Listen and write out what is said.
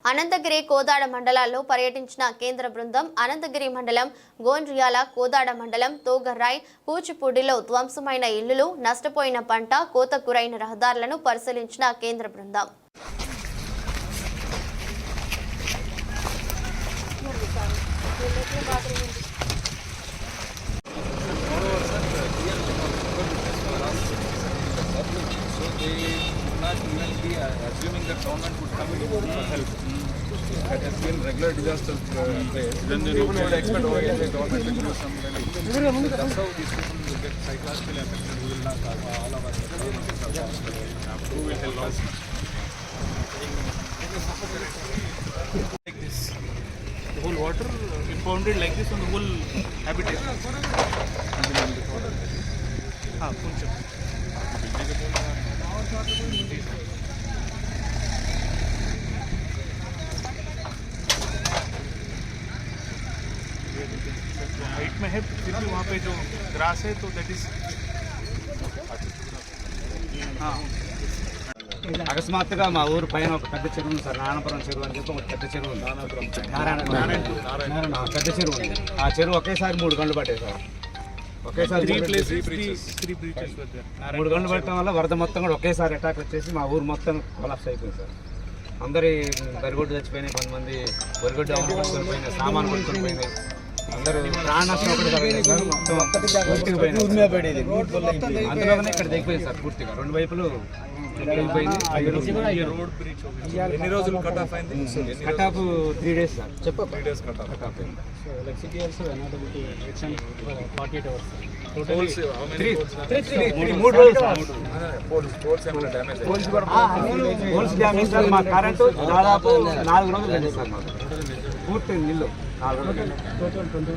అనంతగిరి కోదాడ మండలాల్లో పర్యటించిన కేంద్ర బృందం అనంతగిరి మండలం గోండ్రియాల కోదాడ మండలం తోగర్రాయ్ కూచిపూడిలో ధ్వంసమైన ఇళ్లు నష్టపోయిన పంట కోత గురైన రహదారులను పరిశీలించిన కేంద్ర బృందం assuming that government would come in for help. That has been regular disaster place. Then they would expect the government to do some relief. That's how these people will get psychologically affected. We will not all of us. Who will help us? Like this, the whole water impounded like this on the whole habitat. Kuncham. Height में है फिर भी वहाँ पे जो grass है तो that is అకస్మాత్తుగా మా ఊరు పైన ఒక పెద్ద చెరువు ఉంది సార్. నారాయణపురం చెరువు అని చెప్పి ఒక పెద్ద చెరువు ఉంది. నారాయణ పెద్ద చెరువు ఉంది. ఆ చెరువు ఒకేసారి 3 గంటలు పట్టాయి సార్. ఒకేసారి 3 గంటలు పట్టడం వల్ల వరద మొత్తం కూడా ఒకేసారి అటాక్ వచ్చేసి మా ఊరు మొత్తం కొలాప్స్ అయిపోయింది సార్. అందరి బరిగొడ్డు చచ్చిపోయినాయి, కొంతమంది బరిగొడ్డు కొనుక్కొని పోయినాయి, సామాను కొనుక్కొని పోయినాయి. అందరూ ప్రాణ నష్టం ఒకటి జరిగింది సార్. మొత్తం పూర్తిగా పోయింది. అందులోనే ఇక్కడ దిగిపోయింది సార్ పూర్తిగా. 2 వైపులు వెళ్ళిపోయింది. ఎన్ని రోజులు కట్ ఆఫ్ అయింది? Cut off 3 days sir. 3 days cut off అయింది. So electricity also another action for 48 hours. Poles, how many poles? 3 రోజులు సార్. Poles ఏమైనా డ్యామేజ్ పోల్స్ డ్యామేజ్ సార్. మా కరెంటు దాదాపు 4 రోజులు వెళ్ళింది సార్. మాకు పూర్తి నీళ్ళు 4 రోజులు.